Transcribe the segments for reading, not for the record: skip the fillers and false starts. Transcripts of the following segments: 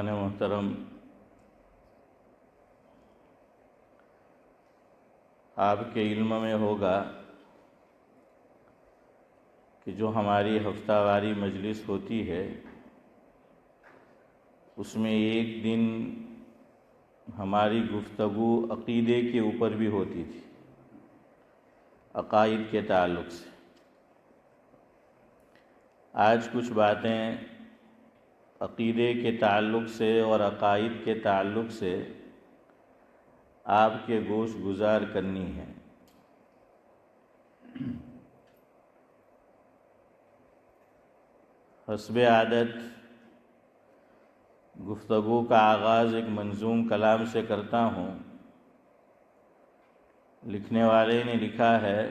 محترم، آپ کے علم میں ہوگا کہ جو ہماری ہفتہ واری مجلس ہوتی ہے اس میں ایک دن ہماری گفتگو عقیدے کے اوپر بھی ہوتی تھی، عقائد کے تعلق سے۔ آج کچھ باتیں عقیدے کے تعلق سے اور عقائد کے تعلق سے آپ کے گوش گزار کرنی ہے۔ حسب عادت گفتگو کا آغاز ایک منظوم کلام سے کرتا ہوں۔ لکھنے والے نے لکھا ہے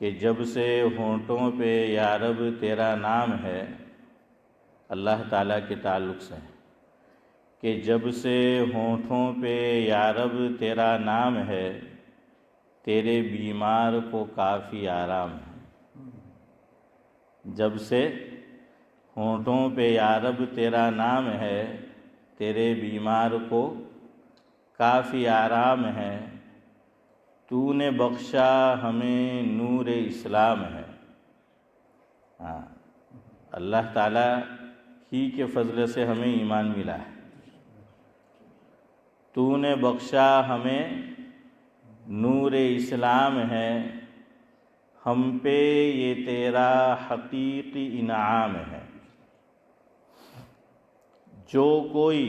کہ جب سے ہونٹوں پہ یا رب تیرا نام ہے، اللہ تعالیٰ کے تعلق سے، کہ جب سے ہونٹوں پہ یا رب تیرا نام ہے، تیرے بیمار کو کافی آرام ہے۔ جب سے ہونٹوں پہ یا رب تیرا نام ہے، تیرے بیمار کو کافی آرام ہے۔ تو نے بخشا ہمیں نور اسلام ہے۔ اللہ تعالیٰ ہی کے فضل سے ہمیں ایمان ملا ہے۔ تو نے بخشا ہمیں نور اسلام ہے، ہم پہ یہ تیرا حقیقی انعام ہے۔ جو کوئی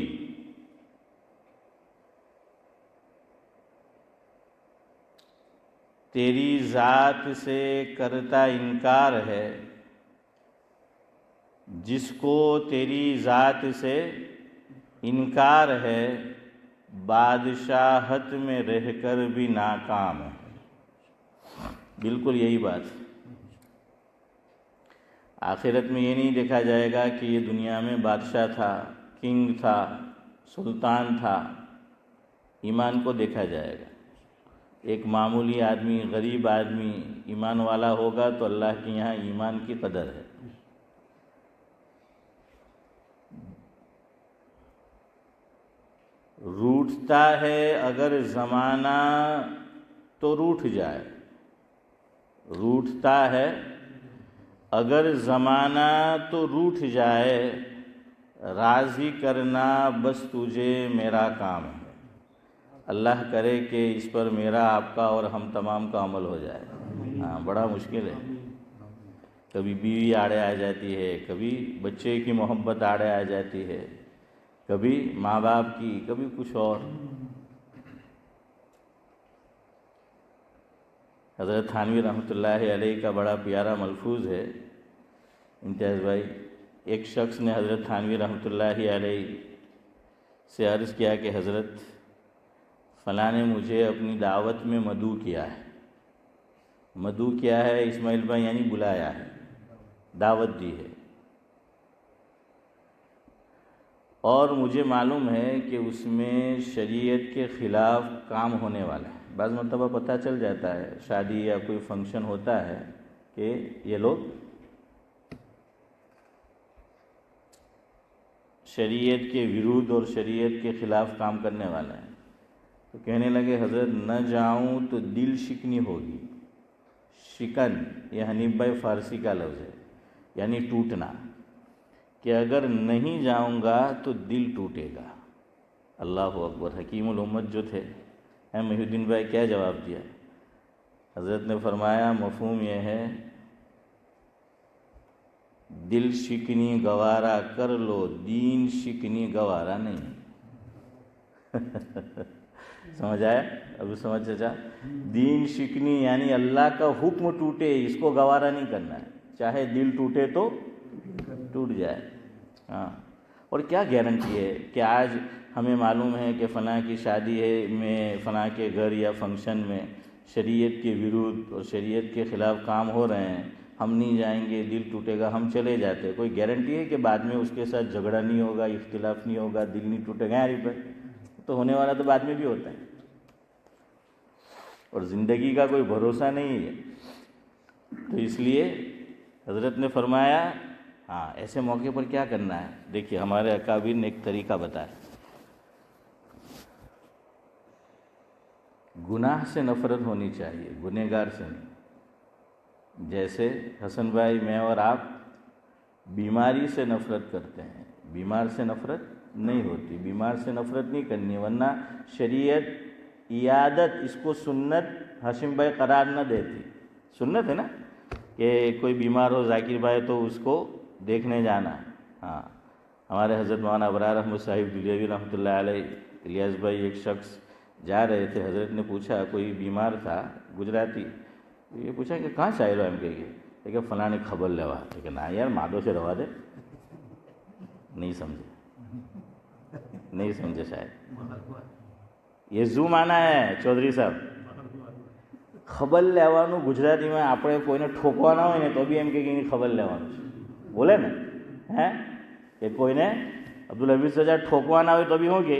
تیری ذات سے کرتا انکار ہے، جس کو تیری ذات سے انکار ہے، بادشاہت میں رہ کر بھی ناکام ہے۔ بالکل یہی بات۔ آخرت میں یہ نہیں دیکھا جائے گا کہ یہ دنیا میں بادشاہ تھا، کنگ تھا، سلطان تھا۔ ایمان کو دیکھا جائے گا۔ ایک معمولی آدمی، غریب آدمی ایمان والا ہوگا تو اللہ کے یہاں ایمان کی قدر ہے۔ روٹھتا ہے اگر زمانہ تو روٹھ جائے، روٹھتا ہے اگر زمانہ تو روٹھ جائے، راضی کرنا بس تجھے میرا کام ہے۔ اللہ کرے کہ اس پر میرا، آپ کا اور ہم تمام کا عمل ہو جائے۔ بڑا مشکل ہے۔ کبھی بیوی آڑے آ جاتی ہے، کبھی بچے کی محبت آڑے آ جاتی ہے، کبھی ماں باپ کی، کبھی کچھ اور۔ حضرت تھانوی رحمۃ اللہ علیہ کا بڑا پیارا ملفوظ ہے امتیاز بھائی۔ ایک شخص نے حضرت تھانوی رحمۃ اللہ علیہ سے عرض کیا کہ حضرت فلاں نے مجھے اپنی دعوت میں مدعو کیا ہے۔ مدعو کیا ہے اسماعیل بھائی یعنی بلایا ہے، دعوت دی ہے، اور مجھے معلوم ہے کہ اس میں شریعت کے خلاف کام ہونے والا ہے۔ بعض مرتبہ پتہ چل جاتا ہے، شادی یا کوئی فنکشن ہوتا ہے کہ یہ لوگ شریعت کے ورود اور شریعت کے خلاف کام کرنے والے ہیں۔ تو کہنے لگے حضرت نہ جاؤں تو دل شکنی ہوگی۔ شکن یہ حنیف بھائی فارسی کا لفظ ہے، یعنی ٹوٹنا، کہ اگر نہیں جاؤں گا تو دل ٹوٹے گا۔ اللہ اکبر۔ حکیم الامت جو تھے محی الدین بھائی کیا جواب دیا؟ حضرت نے فرمایا مفہوم یہ ہے، دل شکنی گوارا کر لو، دین شکنی گوارا نہیں۔ سمجھ آیا؟ ابھی سمجھ چچا؟ دین شکنی یعنی اللہ کا حکم ٹوٹے، اس کو گوارا نہیں کرنا ہے، چاہے دل ٹوٹے تو ٹوٹ جائے۔ اور کیا گارنٹی ہے کہ آج ہمیں معلوم ہے کہ فلاں کی شادی ہے میں، فلاں کے گھر یا فنکشن میں شریعت کے ورود اور شریعت کے خلاف کام ہو رہے ہیں، ہم نہیں جائیں گے، دل ٹوٹے گا، ہم چلے جاتے۔ کوئی گارنٹی ہے کہ بعد میں اس کے ساتھ جھگڑا نہیں ہوگا، اختلاف نہیں ہوگا، دل نہیں ٹوٹے گا؟ یار تو ہونے والا تو بعد میں بھی ہوتا ہے، اور زندگی کا کوئی بھروسہ نہیں ہے۔ تو اس لیے حضرت نے فرمایا ہاں ایسے موقع پر کیا کرنا ہے؟ دیکھیے ہمارے اکابر نے ایک طریقہ بتایا. گناہ سے نفرت ہونی چاہیے، گنہگار سے نہیں. جیسے حسن بھائی میں اور آپ بیماری سے نفرت کرتے ہیں، بیمار سے نفرت نہیں ہوتی، بیمار سے نفرت نہیں کرنی، ورنہ شریعت عیادت اس کو سنت ہاشم بھائی قرار نہ دیتی. سنت ہے نا کہ کوئی بیمار ہو ذاکر بھائی تو اس کو دیکھنے جانا. ہاں ہمارے حضرت مولانا ابرار احمد صاحب دلیوی رحمۃ اللہ علیہ، الیاس بھائی ایک شخص جا رہے تھے، حضرت نے پوچھا، کوئی بیمار تھا گجراتی، یہ پوچھا کہ کہاں چاہے رہو ہم کے کہ فلاں نے خبر لیوا، کہ نا یار مادو سے روا دے. نہیں سمجھے شاید یہ زو مانا ہے چودھری صاحب. خبر લેવાનું ગુજરાતીમાં આપણે કોઈને ઠોકવાના હોય ને તો બી એમ કે એની ખબર લેવાનું છે બોલે ને, હે કે કોઈને અબ્દુલ હફીઝ સજા ઠોકવાના હોય તો બી શું કે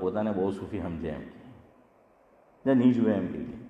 પોતાને બહુ સૂફી સમજે એમ કે નહીં જુએ એમ કે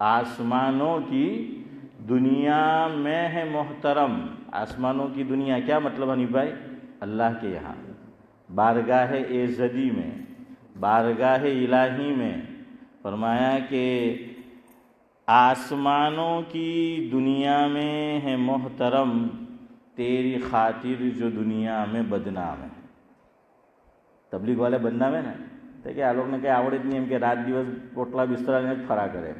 آسمانوں کی دنیا میں ہے محترم. آسمانوں کی دنیا کیا مطلب حنیف بھائی؟ اللہ کے یہاں بارگاہ ایزدی میں، بارگاہ الہی میں. فرمایا کہ آسمانوں کی دنیا میں ہے محترم تیری خاطر جو دنیا میں بدنام ہے. تبلیغ والے بدنام ہے نا. دیکھیں આ લોકોને કંઈ આવડે જ નહીં એમ કે રાત દિવસ પોટલા બિસ્તરાને જ ફરા કરે.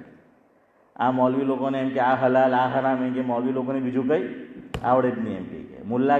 આ મૌલવી લોકોને એમ કે આ હલાલ આ હરામ એમ કે મૌલવી લોકોને બીજું કંઈ આવડે જ નહીં એમ કે મુલ્લા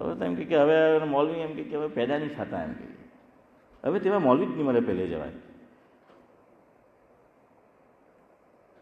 હવે એમ કે હવે મૌલવી એમ કે હવે પેદા નહીં થતા એમ કે હવે તેવા મૌલવી જ નહીં મળે પહેલે જવાય.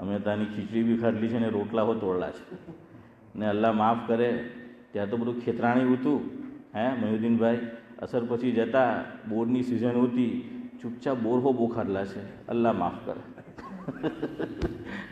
અમે તાની ખીચડી બી ખાધલી છે ને રોટલા હો તોડલા છે ને અલ્લાહ માફ કરે. ત્યાં તો બધું ખેતરાણી હતું, હે મયુદ્દીનભાઈ? અસર પછી જતા બોરની સિઝન હોતી, ચૂપચાપ બોર હો બહુ ખાધલા છે. અલ્લાહ માફ કરે.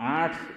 8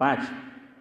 5.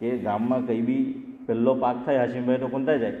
કે ગામમાં કંઈ બી પહેલો પાક થાય હાશિમભાઈ તો કોનતા જાય,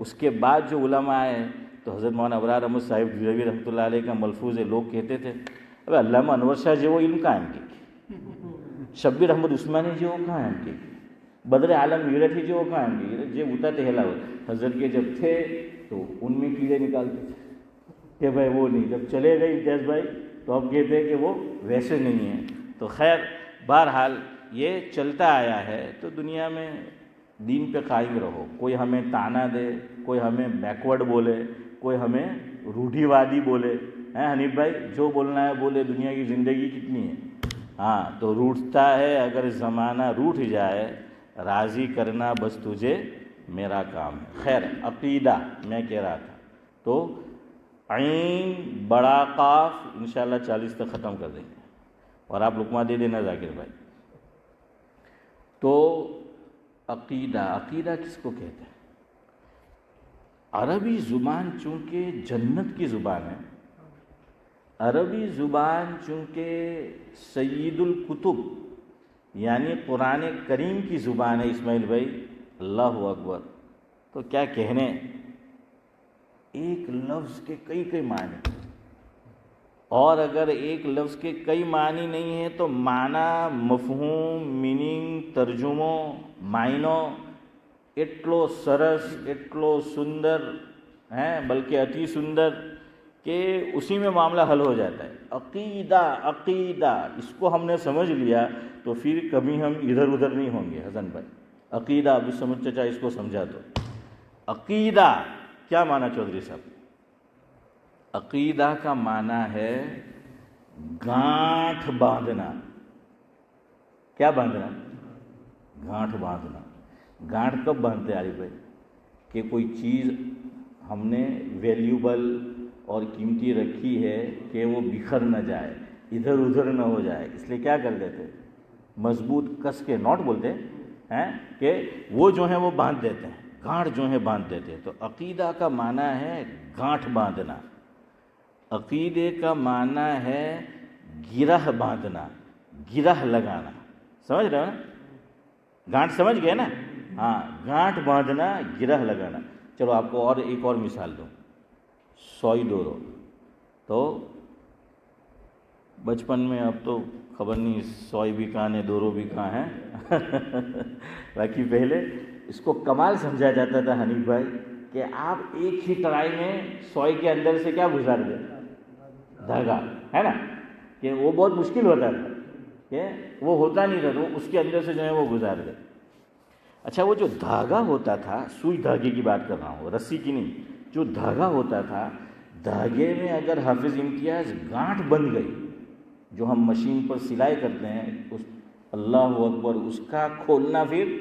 اس کے بعد جو علماء آئے تو حضرت مولانا ابرار احمد صاحب دہلوی رحمۃ اللہ علیہ کا ملفوظ ہے. لوگ کہتے تھے اب علامہ انور شاہ جو علم قائم کی, شبیر احمد عثمانی جو قائم کی, بدر عالم میرٹھی جو قائم کی, جو بوتا تہلا ہو حضرت کے جب تھے تو ان میں کیڑے نکالتے تھے کہ بھائی وہ نہیں, جب چلے گئے امتیاز بھائی تو اب کہتے ہیں کہ وہ ویسے نہیں ہیں. تو خیر بہرحال یہ چلتا آیا ہے. تو دنیا میں دین پہ قائم رہو. کوئی ہمیں تانا دے, کوئی ہمیں بیکورڈ بولے, کوئی ہمیں روڑھی وادی بولے, ہیں حنیف بھائی جو بولنا ہے بولے, دنیا کی زندگی کتنی ہے. ہاں تو روٹتا ہے اگر زمانہ روٹھ جائے, راضی کرنا بس تجھے میرا کام ہے. خیر عقیدہ میں کہہ رہا تھا. تو عین بڑا قاف انشاءاللہ 40 تک ختم کر دیں گے, اور آپ لقمہ دے دینا ذاکر بھائی. تو عقیدہ کس کو کہتے ہیں؟ عربی زبان چونکہ جنت کی زبان ہے, عربی زبان چونکہ سید الکتب یعنی قرآن کریم کی زبان ہے اسماعیل بھائی, اللہ اکبر. تو کیا کہنے, ایک لفظ کے کئی معنی, اور اگر ایک لفظ کے کئی معنی نہیں ہیں تو معنی, مفہوم, میننگ, ترجموں, معنوں ایٹلو سرس, ایٹلو سندر ہیں, بلکہ اتی سندر کہ اسی میں معاملہ حل ہو جاتا ہے. عقیدہ اس کو ہم نے سمجھ لیا تو پھر کبھی ہم ادھر ادھر نہیں ہوں گے. حسن بھائی عقیدہ ابھی سمجھ چچا اس کو سمجھا. تو عقیدہ کیا معنی چودھری صاحب؟ عقیدہ کا معنی ہے گانٹھ باندھنا. کیا باندھنا؟ گانٹھ باندھنا. گانٹھ کب باندھتے عارف بھائی؟ کہ کوئی چیز ہم نے ویلیوبل اور قیمتی رکھی ہے کہ وہ بکھر نہ جائے, ادھر ادھر نہ ہو جائے, اس لیے کیا کر دیتے, مضبوط کس کے, نوٹ بولتے ہیں کہ وہ جو ہیں وہ باندھ دیتے ہیں, گانٹھ جو ہے باندھ دیتے ہیں. تو عقیدہ کا معنی ہے گانٹھ باندھنا. عقیدے کا معنی ہے گرہ باندھنا, گرہ لگانا. سمجھ رہے ہو نا؟ گانٹھ سمجھ گئے نا؟ ہاں, گانٹھ باندھنا, گرہ لگانا. چلو آپ کو اور ایک اور مثال دوں. سوئی دورو. تو بچپن میں, اب تو خبر نہیں سوئی بھی کہاں ہے دورو بھی کہاں ہے باقی پہلے اس کو کمال سمجھا جاتا تھا حنیف بھائی کہ آپ ایک ہی ٹرائی میں سوئی کے اندر سے کیا گزار دیں, دھاگا, ہے نا, کہ وہ بہت مشکل ہوتا تھا کہ وہ ہوتا نہیں تھا, تو اس کے اندر سے جو ہے وہ گزار دے. اچھا وہ جو دھاگا ہوتا تھا, سوئی دھاگے کی بات کر رہا ہوں, رسی کی نہیں, جو دھاگا ہوتا تھا, دھاگے میں اگر حافظ امتیاز گانٹھ بن گئی, جو ہم مشین پر سلائی کرتے ہیں, اس اللہ اکبر, اس کا کھولنا پھر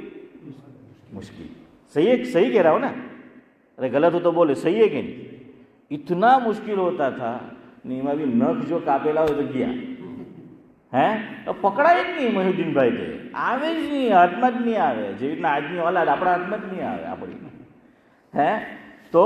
مشکل. صحیح کہہ رہا ہوں نا؟ ارے غلط ہو تو بولے, صحیح ہے کہ نہیں؟ اتنا مشکل ہوتا تھا. نیما بھی نک جو کاپیلا ہو تو گیا ہے, પકડાય જ નહીં મહિઉદ્દીનભાઈ કે આવે જ નહીં, હાથમાં જ નહીં આવે. જેવી રીતના આજની ઓલાદ આપણા હાથમાં જ નહીં આવે આપણી, હે? તો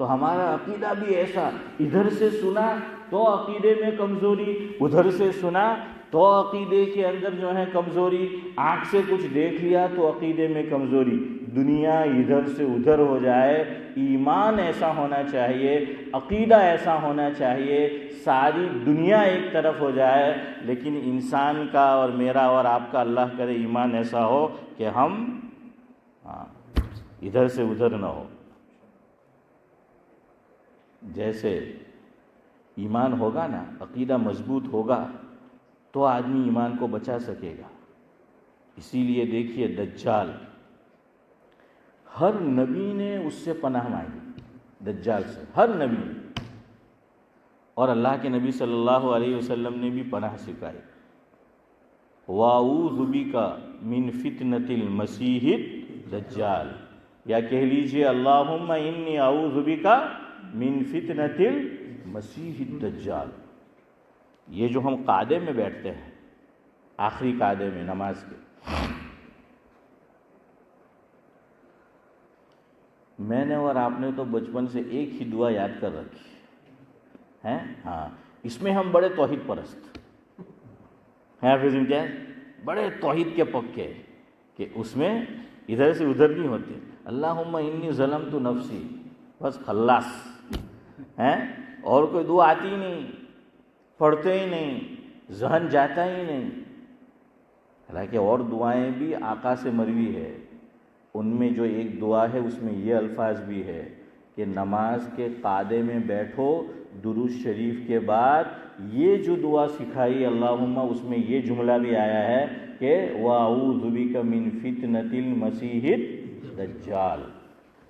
تو ہمارا عقیدہ بھی ایسا، ادھر سے سنا تو عقیدے میں کمزوری، ادھر سے سنا تو عقیدے کے اندر جو ہے کمزوری، آنکھ سے کچھ دیکھ لیا تو عقیدے میں کمزوری، دنیا ادھر سے ادھر ہو جائے، ایمان ایسا ہونا چاہیے، عقیدہ ایسا ہونا چاہیے، ساری دنیا ایک طرف ہو جائے، لیکن انسان کا اور میرا اور آپ کا اللہ کرے ایمان ایسا ہو کہ ہم ادھر سے ادھر نہ ہو۔ جیسے ایمان ہوگا نا، عقیدہ مضبوط ہوگا تو آدمی ایمان کو بچا سکے گا۔ اسی لیے دیکھیے دجال، ہر نبی نے اس سے پناہ مانگی، دجال سے، ہر نبی نے، اور اللہ کے نبی صلی اللہ علیہ وسلم نے بھی پناہ سکھائی۔ وَأَعُوذُ بِكَ مِن فِتْنَةِ الْمَسِيحِ الدَّجَّالِ، یا کہہ لیجئے اللہم انی اعوذ بک من فتنۃ المسیح الدجال۔ یہ جو ہم قعدے میں بیٹھتے ہیں، آخری قعدے میں نماز کے، میں نے اور آپ نے تو بچپن سے ایک ہی دعا یاد کر رکھی ہے، ہاں، اس میں ہم بڑے توحید پرست ہیں، حافظ امتیاز، بڑے توحید کے پکے، کہ اس میں ادھر سے ادھر نہیں ہوتے۔ اللہم انی ظلمت نفسی، بس خلاص ہیں، اور کوئی دعا آتی ہی نہیں، پڑھتے ہی نہیں، ذہن جاتا ہی نہیں۔ حالانکہ اور دعائیں بھی آقا سے مروی ہے، ان میں جو ایک دعا ہے اس میں یہ الفاظ بھی ہے کہ نماز کے قعدے میں بیٹھو، درود شریف کے بعد یہ جو دعا سکھائی اللہم، اس میں یہ جملہ بھی آیا ہے کہ وَأَعُوذُ بِكَ مِن فِتْنَةِ الْمَسِيحِ الدَّجَّالِ۔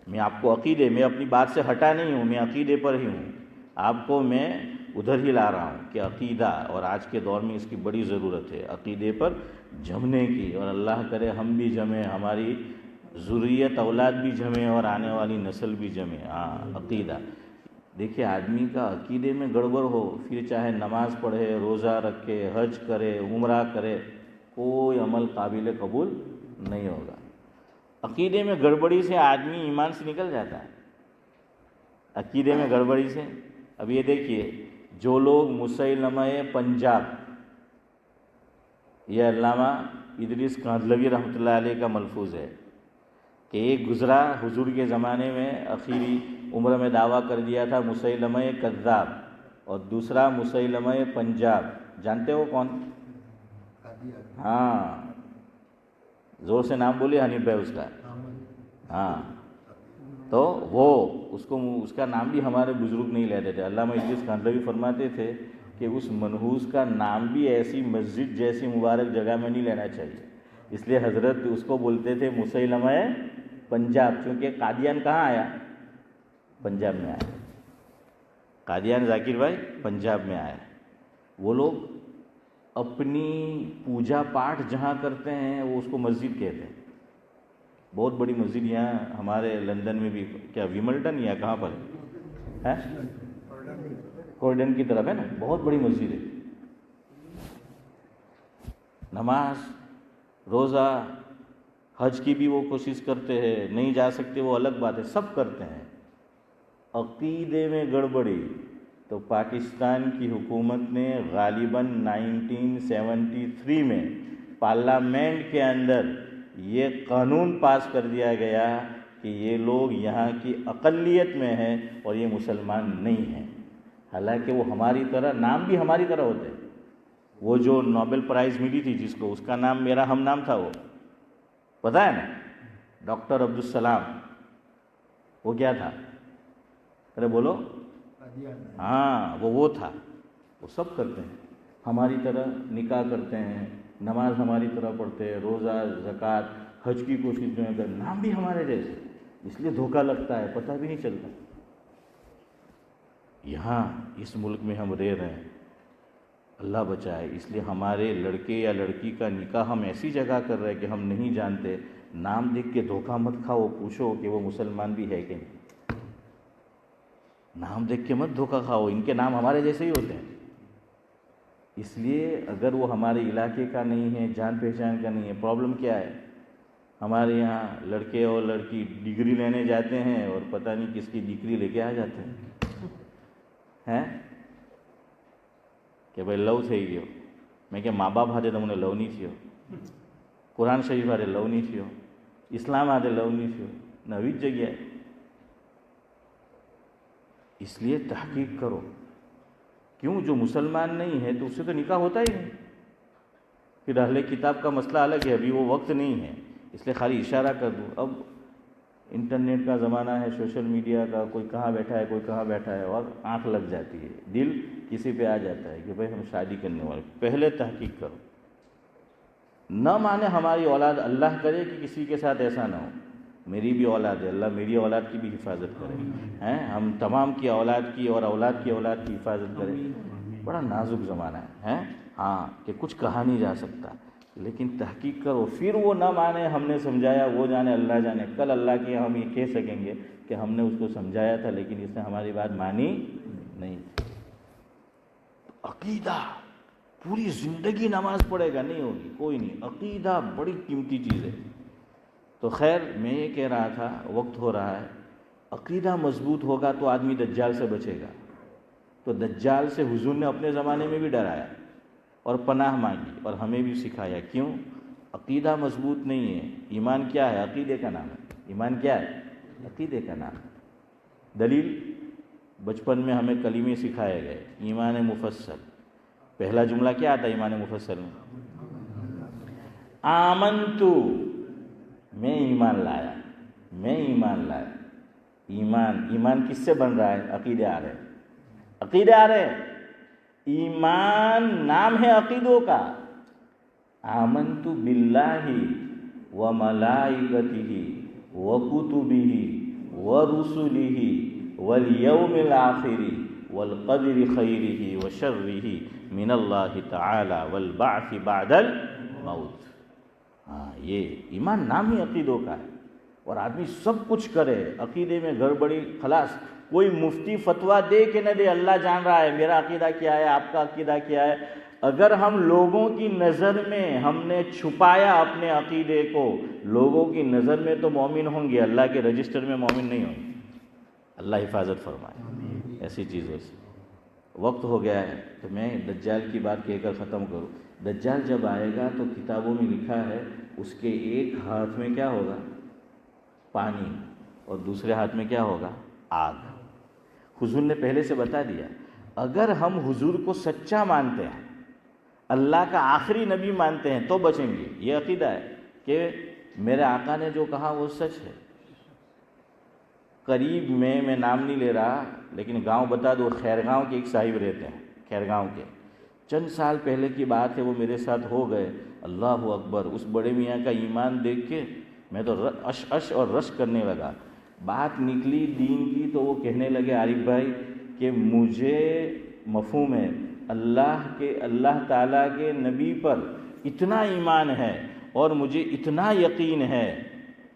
میں آپ کو عقیدے میں اپنی بات سے ہٹا نہیں ہوں، میں عقیدے پر ہی ہوں، آپ کو میں ادھر ہی لا رہا ہوں کہ عقیدہ، اور آج کے دور میں اس کی بڑی ضرورت ہے، عقیدے پر جمنے کی، اور اللہ کرے ہم بھی جمیں، ہماری ذریت اولاد بھی جمیں، اور آنے والی نسل بھی جمے۔ عقیدہ دیکھیے، آدمی کا عقیدے میں گڑبڑ ہو، پھر چاہے نماز پڑھے، روزہ رکھے، حج کرے، عمرہ کرے، کوئی عمل قابل قبول نہیں ہوگا۔ عقیدے میں گڑبڑی سے آدمی ایمان سے نکل جاتا ہے، عقیدے میں گڑبڑی سے۔ اب یہ دیکھیے، جو لوگ مسیلمہ پنجاب، یہ علامہ ادریس کاندھلوی رحمۃ اللہ علیہ کا ملفوظ ہے کہ ایک گزرا حضور کے زمانے میں، آخری عمر میں دعویٰ کر دیا تھا مسیلمہ کذاب، اور دوسرا مسیلمہ پنجاب، جانتے ہو کون؟ ہاں، زور سے نام بولیے، حنیف بھائی اس کا، ہاں، تو وہ اس کا نام بھی ہمارے بزرگ نہیں لیتے تھے۔ علامہ ادریس کاندھلوی فرماتے تھے کہ اس منحوس کا نام بھی ایسی مسجد جیسی مبارک جگہ میں نہیں لینا چاہیے، اس لیے حضرت اس کو بولتے تھے مسیلمہ پنجاب، کیونکہ قادیان کہاں آیا؟ پنجاب میں آیا، قادیان ذاکر بھائی پنجاب میں آیا۔ وہ لوگ اپنی پوجا پاٹ جہاں کرتے ہیں وہ اس کو مسجد کہتے ہیں، بہت بڑی مسجد یہاں ہمارے لندن میں بھی، کیا ویملٹن یا کہاں پر ہے؟ کورڈن کی طرف ہے نا، بہت بڑی مسجد ہے۔ نماز، روزہ، حج کی بھی وہ کوشش کرتے ہیں، نہیں جا سکتے وہ الگ بات ہے، سب کرتے ہیں۔ عقیدے میں گڑبڑی تو پاکستان کی حکومت نے غالباً 1973 میں پارلیمنٹ کے اندر یہ قانون پاس کر دیا گیا کہ یہ لوگ یہاں کی اقلیت میں ہیں اور یہ مسلمان نہیں ہیں، حالانکہ وہ ہماری طرح، نام بھی ہماری طرح ہوتے ہیں۔ وہ جو نوبل پرائز ملی تھی جس کو، اس کا نام میرا ہم نام تھا، وہ پتہ ہے نا، ڈاکٹر عبدالسلام، وہ کیا تھا؟ ارے بولو، ہاں، وہ تھا۔ وہ سب کرتے ہیں ہماری طرح، نکاح کرتے ہیں، نماز ہماری طرح پڑھتے ہیں، روزہ، زکوٰۃ، حج کی کوشش جو ہے، نام بھی ہمارے جیسے، اس لیے دھوکہ لگتا ہے، پتہ بھی نہیں چلتا۔ یہاں اس ملک میں ہم رہ رہے ہیں، اللہ بچائے، اس لیے ہمارے لڑکے یا لڑکی کا نکاح ہم ایسی جگہ کر رہے ہیں کہ ہم نہیں جانتے، نام دیکھ کے دھوکہ مت کھاؤ، پوچھو کہ وہ مسلمان بھی ہے کہ نہیں، نام دیکھ کے مت دھوکہ کھاؤ، ان کے نام ہمارے جیسے ہی ہوتے ہیں۔ اس لیے اگر وہ ہمارے علاقے کا نہیں ہے، جان پہچان کا نہیں ہے، پرابلم کیا ہے؟ ہمارے یہاں لڑکے اور لڑکی ڈگری لینے جاتے ہیں اور پتہ نہیں کس کی ڈگری لے کے آ جاتے ہیں کہ بھائی لو થઈ ગયો. મેં કે મા બાપ હાથે તમને લવ નહીં થયો, કુરાન શરીફ હાથે લવ નહીં થયો, ઇસ્લામ હાથે લવ નહીં થયો, નવી જ જગ્યાએ. اس لیے تحقیق کرو. کیوں؟ جو مسلمان نہیں ہے تو اس سے تو نکاح ہوتا ہی نہیں. پھر اہل کتاب کا مسئلہ الگ ہے, ابھی وہ وقت نہیں ہے, اس لیے خالی اشارہ کر دوں. اب انٹرنیٹ کا زمانہ ہے, سوشل میڈیا کا, کوئی کہاں بیٹھا ہے کوئی کہاں بیٹھا ہے, اور آنکھ لگ جاتی ہے, دل کسی پہ آ جاتا ہے کہ بھائی ہم شادی کرنے والے. پہلے تحقیق کرو. نہ مانے ہماری اولاد, اللہ کرے کہ کسی کے ساتھ ایسا نہ ہو. میری بھی اولاد ہے, اللہ میری اولاد کی بھی حفاظت کرے, ہم تمام کی اولاد کی اور اولاد کی اولاد کی حفاظت کرے. بڑا نازک زمانہ ہے, ہاں, کہ کچھ کہا نہیں جا سکتا, لیکن تحقیق کرو. پھر وہ نہ مانے, ہم نے سمجھایا, وہ جانے اللہ جانے. کل اللہ کے ہم یہ کہہ سکیں گے کہ ہم نے اس کو سمجھایا تھا لیکن اس نے ہماری بات مانی نہیں. عقیدہ پوری زندگی نماز پڑھے گا نہیں ہوگی, کوئی نہیں. عقیدہ بڑی قیمتی چیز ہے. تو خیر, میں یہ کہہ رہا تھا, وقت ہو رہا ہے. عقیدہ مضبوط ہوگا تو آدمی دجال سے بچے گا. تو دجال سے حضور نے اپنے زمانے میں بھی ڈرایا اور پناہ مانگی اور ہمیں بھی سکھایا. کیوں؟ عقیدہ مضبوط نہیں ہے. ایمان کیا ہے؟ عقیدے کا نام ہے. ایمان کیا ہے؟ عقیدے کا نام ہے. دلیل, بچپن میں ہمیں کلمے سکھائے گئے. ایمان مفصل, پہلا جملہ کیا آتا ہے ایمان مفصل میں؟ آمنتو, میں ایمان لایا, میں ایمان لایا. ایمان کس سے بن رہا ہے؟ عقیدے آ رہے, عقیدے آ رہے. ایمان نام ہے عقیدوں کا. آمنت باللہ و ملائکتہ و کتبہ و رسلہ والیوم الآخر والقدر خیرہ و شرہ من اللہ تعالی والبعث بعد الموت. ہاں, یہ ایمان نام ہی عقیدوں کا ہے. اور آدمی سب کچھ کرے, عقیدے میں گڑبڑی, خلاص. کوئی مفتی فتویٰ دے کہ نہ دے, اللہ جان رہا ہے میرا عقیدہ کیا ہے, آپ کا عقیدہ کیا ہے. اگر ہم لوگوں کی نظر میں ہم نے چھپایا اپنے عقیدے کو, لوگوں کی نظر میں تو مومن ہوں گے, اللہ کے رجسٹر میں مومن نہیں ہوں گے. اللہ حفاظت فرمائے ایسی چیزوں سے. وقت ہو گیا ہے تو میں دجال کی بات کہہ کر ختم کروں. دجال جب آئے گا تو کتابوں میں لکھا ہے اس کے ایک ہاتھ میں کیا ہوگا؟ پانی, اور دوسرے ہاتھ میں کیا ہوگا؟ آگ. حضور نے پہلے سے بتا دیا. اگر ہم حضور کو سچا مانتے ہیں, اللہ کا آخری نبی مانتے ہیں تو بچیں گے. یہ عقیدہ ہے کہ میرے آقا نے جو کہا وہ سچ ہے. قریب میں نام نہیں لے رہا لیکن گاؤں بتا دو, خیرگاؤں کے ایک صاحب رہتے ہیں, خیرگاؤں کے. چند سال پہلے کی بات ہے, وہ میرے ساتھ ہو گئے. اللہ اکبر, اس بڑے میاں کا ایمان دیکھ کے میں تو اش اور رش کرنے لگا. بات نکلی دین کی تو وہ کہنے لگے, عارف بھائی کہ مجھے مفہوم ہے اللہ تعالیٰ کے نبی پر اتنا ایمان ہے اور مجھے اتنا یقین ہے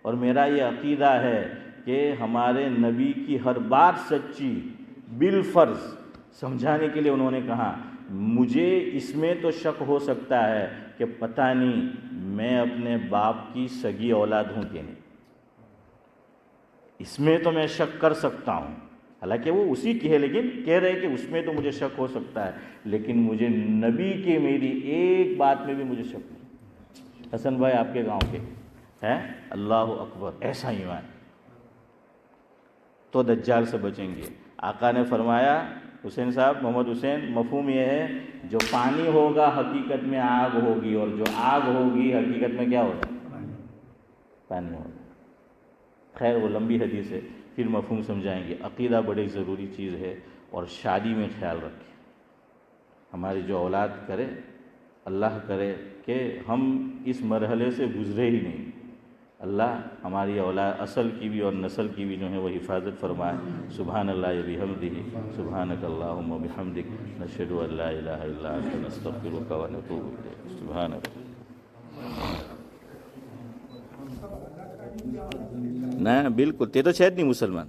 اور میرا یہ عقیدہ ہے کہ ہمارے نبی کی ہر بات سچی بالفرض. سمجھانے کے لیے انہوں نے کہا مجھے اس میں تو شک ہو سکتا ہے کہ پتہ نہیں میں اپنے باپ کی سگی اولاد ہوں کہ نہیں, اس میں تو میں شک کر سکتا ہوں. حالانکہ وہ اسی کی ہے لیکن کہہ رہے کہ اس میں تو مجھے شک ہو سکتا ہے, لیکن مجھے نبی کے میری ایک بات میں بھی مجھے شک نہیں. حسن بھائی آپ کے گاؤں کے ہیں, اللہ اکبر, ایسا ایمان. تو دجال سے بچیں گے. آقا نے فرمایا, حسین صاحب, محمد حسین, مفہوم یہ ہے جو پانی ہوگا حقیقت میں آگ ہوگی, اور جو آگ ہوگی حقیقت میں کیا ہوگا؟ پانی ہوگا. خیر وہ لمبی حدیث ہے, پھر مفہوم سمجھائیں گے. عقیدہ بڑی ضروری چیز ہے, اور شادی میں خیال رکھیں. ہماری جو اولاد کرے, اللہ کرے کہ ہم اس مرحلے سے گزرے ہی نہیں. اللہ ہماری اولاد اصل کی بھی اور نسل کی بھی جو ہے وہ حفاظت فرمائے. سبحان اللہ بحمدہ, سبحانک اللہم وبحمدک, نشہد ان لا الہ الا انت, نستغفرک ونتوب الیک. سبحانک. ના બિલકુલ, તે તો છે જ નહીં મુસલમાન.